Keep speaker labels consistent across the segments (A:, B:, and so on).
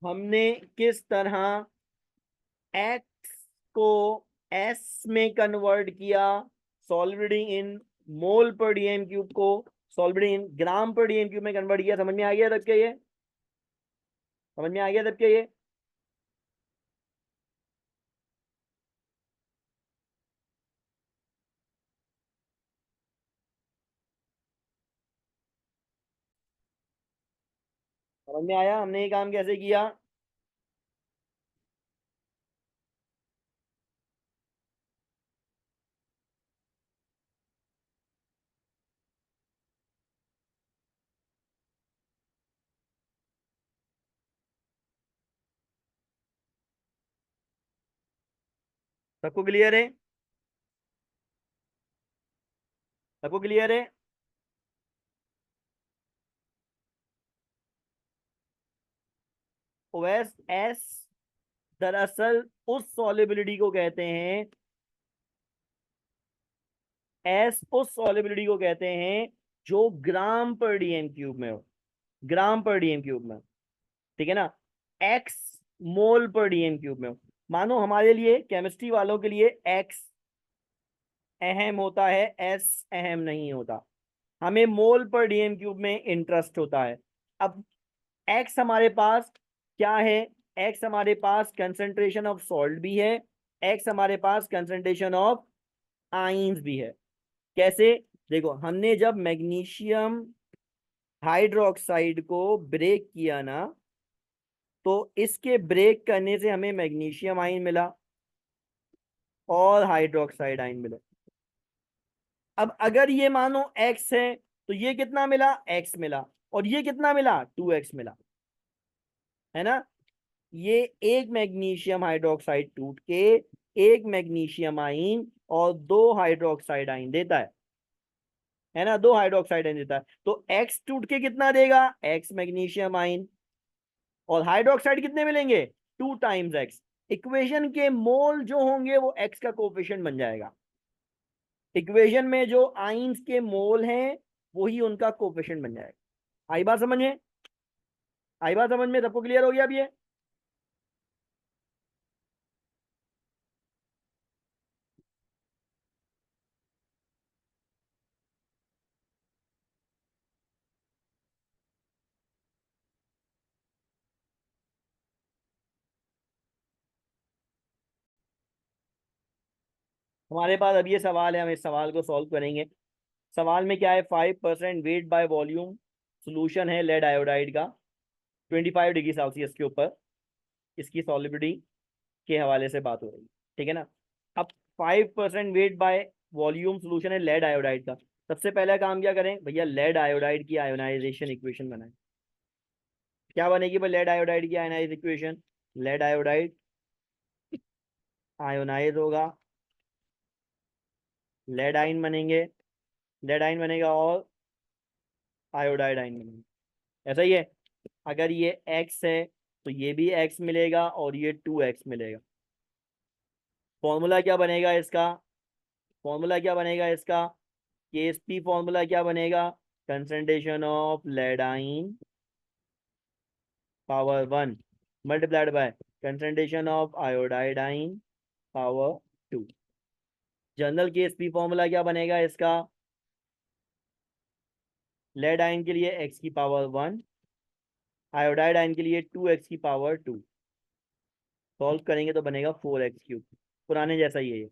A: हमने किस तरह एक्स को एस में कन्वर्ट किया, सॉल्वेडी इन मोल पर डीएम क्यूब को सॉल्वेडी इन ग्राम पर डीएम क्यूब में कन्वर्ट किया। समझ में आ गया तब क्या ये? समझ में आ गया तब क्या ये? समझ में आया हमने ये काम कैसे किया? सबको क्लियर है? सबको क्लियर है? ओएस एस दरअसल उस सॉलिबिलिटी को कहते हैं, एस उस सॉलिबिलिटी को कहते हैं जो ग्राम पर डीएम क्यूब में हो, ग्राम पर डीएम क्यूब में। ठीक है ना? एक्स मोल पर डीएम क्यूब में हो। मानो हमारे लिए, केमिस्ट्री वालों के लिए एक्स अहम होता है, एस अहम नहीं होता। हमें मोल पर डीएम क्यूब में इंटरेस्ट होता है। अब एक्स हमारे पास क्या है? एक्स हमारे पास कंसंट्रेशन ऑफ सॉल्ट भी है, एक्स हमारे पास कंसंट्रेशन ऑफ आइंस भी है। कैसे? देखो, हमने जब मैग्नीशियम हाइड्रोक्साइड को ब्रेक किया ना, तो इसके ब्रेक करने से हमें मैग्नीशियम आयन मिला और हाइड्रोक्साइड आयन मिला। अब अगर ये मानो एक्स है, तो ये कितना मिला? एक्स मिला। और ये कितना मिला? 2x मिला। है ना? ये एक मैग्नीशियम हाइड्रोक्साइड टूट के एक मैग्नीशियम आयन और दो हाइड्रोक्साइड आयन देता है ना? दो हाइड्रोक्साइड आयन देता है। तो एक्स टूट के कितना देगा? X magnesium ion. और हाइड्रोक्साइड कितने मिलेंगे? 2 टाइम्स एक्स। इक्वेशन के मोल जो होंगे वो एक्स का कोफिशिएंट बन जाएगा। इक्वेशन में जो आइंस के मोल हैं वही उनका कोफिशिएंट बन जाएगा। आई बात समझ में? आई बात समझ में? सबको क्लियर हो गया अब ये? हमारे पास अब ये सवाल है, हम इस सवाल को सॉल्व करेंगे। सवाल में क्या है? 5% वेट बाय वॉल्यूम सोल्यूशन है लेड आयोडाइड का 25 डिग्री सेल्सियस के ऊपर। इसकी सॉलिबिलिटी के हवाले से बात हो रही है। ठीक है ना? अब 5% वेट बाय वॉल्यूम सोल्यूशन है लेड आयोडाइड का। सबसे पहला काम क्या करें भैया? लेड आयोडाइड की आयोनाइजेशन इक्वेशन बनाएं। क्या बनेगी भाई लेड आयोडाइड की ionize equation? Lead iodide ionize होगा, लेड आयन बनेंगे, लेड आयन बनेगा और आयोडाइड आयन बनेगा। ऐसा ही है। अगर ये एक्स है तो ये भी एक्स मिलेगा और ये 2x मिलेगा। फॉर्मूला क्या बनेगा इसका? फॉर्मूला क्या बनेगा इसका? केएसपी फॉर्मूला क्या बनेगा? Concentration of lead ion power 1 multiplied by concentration of iodide ion power 2। General KSP formula क्या बनेगा इसका? लेड आयन के लिए x की पावर 1, आयोडाइड आयन के लिए 2x की पावर 2। सॉल्व करेंगे तो बनेगा 4x3। पुराने जैसा ही है ये,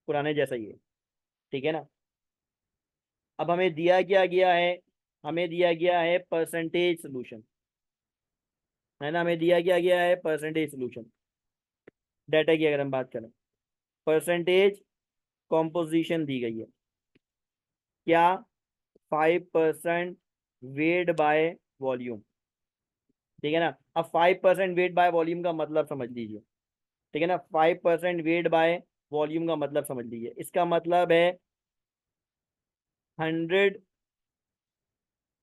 A: पुराने जैसा ही है। ठीक है ना? अब हमें दिया क्या गया है? हमें दिया गया है परसेंटेज सोल्यूशन। है ना? हमें दिया क्या गया है? Percentage solution. डाटा की अगर हम बात करें, परसेंटेज कॉम्पोजिशन दी गई है। क्या? 5% वेट बाय वॉल्यूम। ठीक है ना? अब 5% वेट बाय वॉल्यूम का मतलब समझ लीजिए। ठीक है ना? 5% वेट बाय वॉल्यूम का मतलब समझ लीजिए। इसका मतलब है 100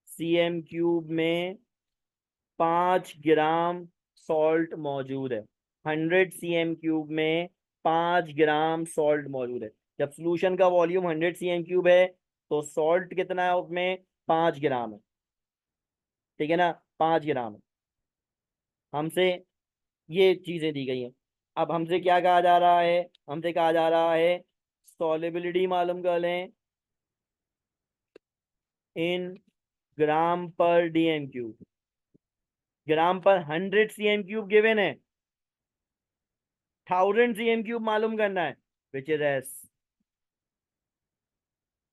A: cm³ में 5 ग्राम सॉल्ट मौजूद है। 100 cm³ में 5 ग्राम सॉल्ट मौजूद है। जब सोल्यूशन का वॉल्यूम 100 cm³ है तो सॉल्ट कितना है उसमें? 5 ग्राम है। ठीक है ना? 5 ग्राम है। हमसे ये चीजें दी गई हैं। अब हमसे क्या कहा जा रहा है, हमसे कहा जा रहा है सॉलिबिलिटी मालूम कर लें इन ग्राम पर डीएम क्यूब। ग्राम पर 100 cm³ गिवन है, 1000 cm³ मालूम करना है विच इज एस।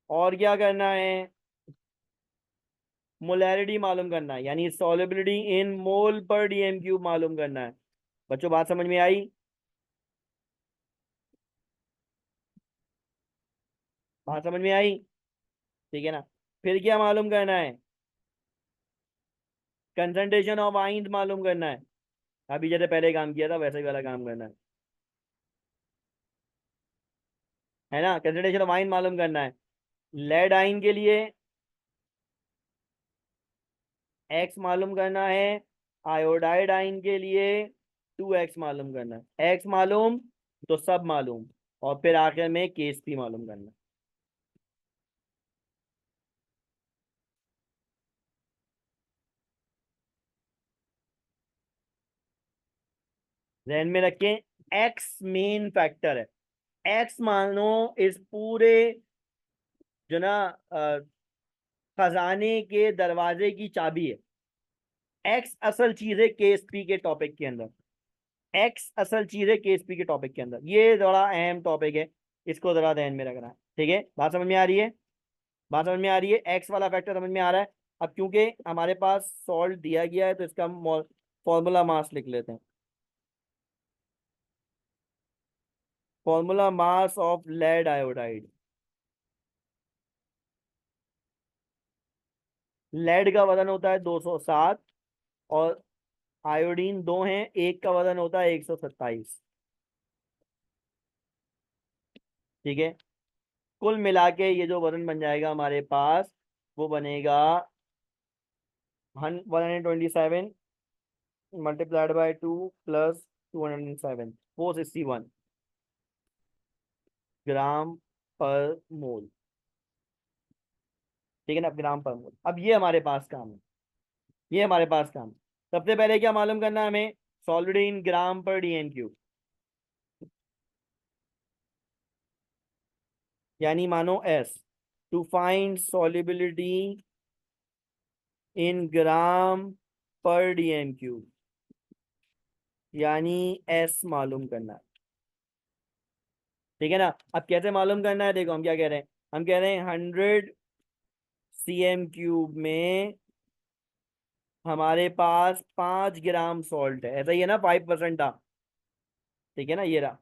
A: और क्या करना है, मोलैरिटी मालूम करना है, यानी सॉलिबिलिटी इन मोल पर डीएम³ मालूम करना है। बच्चों बात समझ में आई? बात समझ में आई? ठीक है ना। फिर क्या मालूम करना है, कंसंट्रेशन ऑफ आइंस मालूम करना है। अभी जैसे पहले काम किया था वैसे ही वाला काम करना है ना। कंसंट्रेशन ऑफ आइन मालूम करना है। लेड आइन के लिए एक्स मालूम करना है, आयोडाइड आइन के लिए 2x मालूम करना है। एक्स मालूम तो सब मालूम, और फिर आखिर में केस पी मालूम करना है। ध्यान में रखें, एक्स मेन फैक्टर है। एक्स मानो इस पूरे जो ना खजाने के दरवाजे की चाबी है। एक्स असल चीज है केएसपी के टॉपिक के अंदर। एक्स असल चीज है केएसपी के टॉपिक के अंदर, ये बड़ा अहम टॉपिक है, इसको जरा ध्यान में रखना है। ठीक है, बात समझ में आ रही है? बात समझ में आ रही है? एक्स वाला फैक्टर समझ में आ रहा है? अब क्योंकि हमारे पास सॉल्ट दिया गया है तो इसका फॉर्मूला मास लिख लेते हैं। Formula mass of lead iodide. Lead का वजन होता है 207, और आयोडीन दो हैं, एक का वजन होता है 127। ठीक है, कुल मिला के ये जो वजन बन जाएगा हमारे पास, वो बनेगा 127 मल्टीप्लाइड बाई 2 प्लस 207, 461 ग्राम पर मोल। ठीक है ना, ग्राम पर मोल। अब ये हमारे पास काम है, ये हमारे पास काम है। सबसे पहले क्या मालूम करना है हमें, सॉलिड इन ग्राम पर डीएम क्यूब। यानी मानो S, to find solubility in gram पर डीएम क्यूब, यानी एस मालूम करना है। ठीक है ना। अब कैसे मालूम करना है, देखो हम क्या कह रहे हैं, हम कह रहे हैं 100 cm³ में हमारे पास 5 ग्राम सॉल्ट है, ऐसा ही है ना, 5% था। ठीक है ना, ये रहा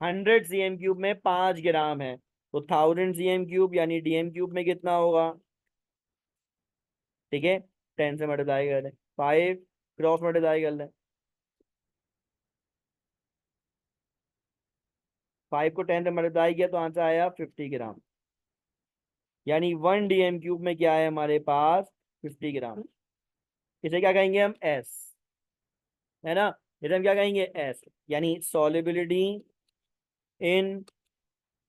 A: 100 cm³ में 5 ग्राम है, तो 1000 cm³ यानी डीएम क्यूब में कितना होगा। ठीक है, 10 से मल्टीप्लाई कर लें, 5 क्रॉस मल्टीप्लाई कर लें, 5 को 10 से मल्टीप्लाई किया तो आंसर आया 50 ग्राम। यानी 1 डीएम क्यूब में क्या है हमारे पास, 50 ग्राम। इसे क्या कहेंगे हम, एस, है ना। इसे हम क्या कहेंगे, एस। यानी सॉलिबिलिटी इन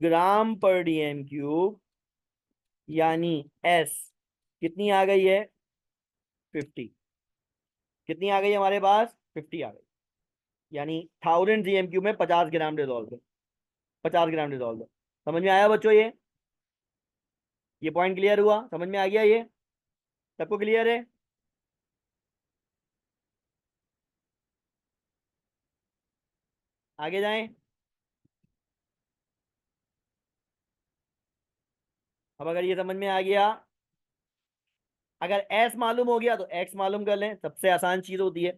A: ग्राम पर डीएम क्यूब, यानी एस कितनी आ गई है, 50। कितनी आ गई है हमारे पास, 50 आ गई। यानी 1000 cm³ में 50 ग्राम डिजोल्व है, 50 ग्राम डिजोल्व है। समझ में आया बच्चों? ये पॉइंट क्लियर हुआ, समझ में आ गया ये? सबको क्लियर है? आगे जाएं। अब अगर ये समझ में आ गया, अगर एस मालूम हो गया तो एक्स मालूम कर लें, सबसे आसान चीज होती है।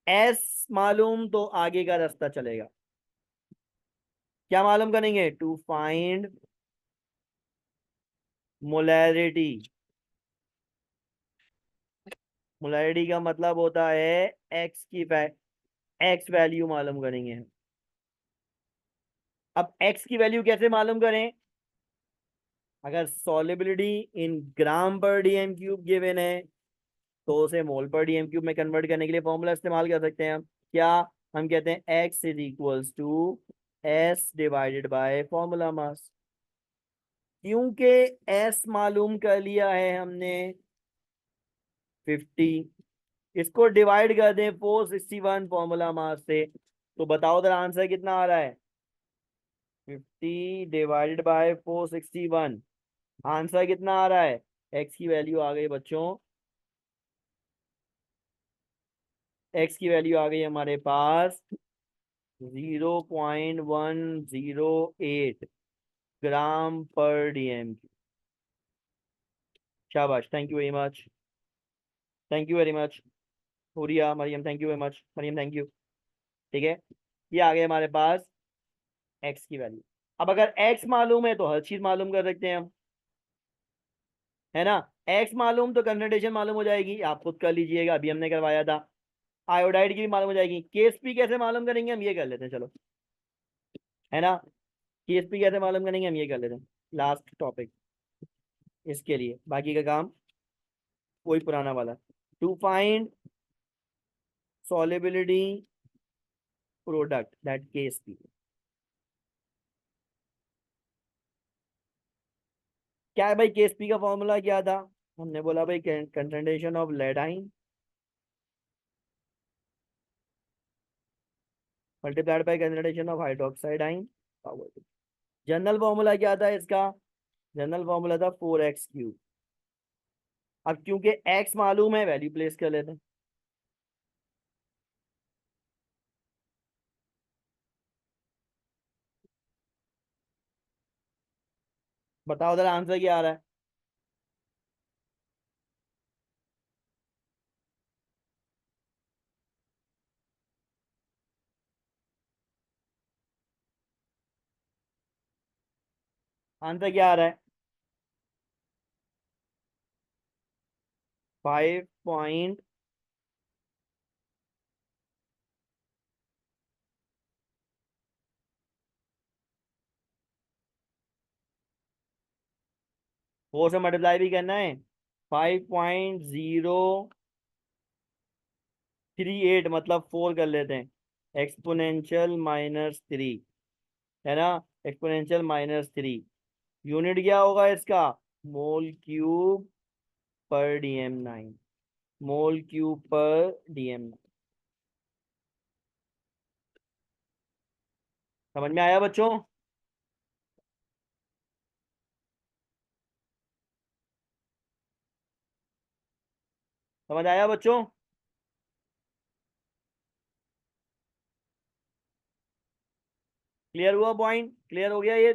A: एस मालूम तो आगे का रास्ता चलेगा। क्या मालूम करेंगे, टू फाइंड मोलैरिटी। मोलैरिटी का मतलब होता है एक्स की एक्स वैल्यू मालूम करेंगे। अब एक्स की वैल्यू कैसे मालूम करें, अगर सॉलिबिलिटी इन ग्राम पर डीएम क्यूब गिवन है तो उसे मोल पर डीएम क्यूब में कन्वर्ट करने के लिए फॉर्मूला इस्तेमाल कर सकते हैं हम। क्या, हम कहते हैं X is equals to S divided by formula mass. क्योंकि एस मालूम कर लिया है हमने 50, इसको डिवाइड कर दें 461 फॉर्मूला मास से, तो बताओ जरा आंसर कितना आ रहा है। 50 डिवाइडेड बाय 461, आंसर कितना आ रहा है। एक्स की वैल्यू आ गई बच्चों, एक्स की वैल्यू आ गई हमारे पास 0.108 ग्राम पर डीएम। शाबाश, thank you very much, thank you very much. Huriya Mariam, thank you very much Mariam, thank you. ठीक है, ये आ गए हमारे पास एक्स की वैल्यू। अब अगर एक्स मालूम है तो हर चीज मालूम कर सकते हैं हम, है ना। एक्स मालूम तो कंसंट्रेशन मालूम हो जाएगी, आप खुद कर लीजिएगा, अभी हमने करवाया था। आयोडाइड की भी मालूम हो जाएगी। केएसपी कैसे मालूम करेंगे, हम ये कर लेते हैं चलो, है ना। केएसपी कैसे मालूम करेंगे, हम ये कर लेते हैं लास्ट टॉपिक इसके लिए, बाकी का काम वही पुराना वाला। To find solubility product that KSP, क्या है भाई केएसपी का फॉर्मूला क्या था। हमने बोला भाई concentration of lead ion multiplied by concentration of hydroxide ion. General formula क्या था इसका, जनरल फॉर्मूला था 4x3। अब क्योंकि x मालूम है, वैल्यू प्लेस कर लेते हैं। बताओ जरा आंसर क्या आ रहा है। आंसर क्या आ रहा है। 5 फोर से मल्टीप्लाई भी करना है। 5.038 मतलब 4 कर लेते हैं, एक्सपोनेंशियल -3, है ना। एक्सपोनेंशियल -3, यूनिट क्या होगा इसका, मोल क्यूब पर DM9, मोल क्यूब पर DM। समझ में आया बच्चों। समझ आया बच्चों। क्लियर हुआ, पॉइंट क्लियर हो गया ये।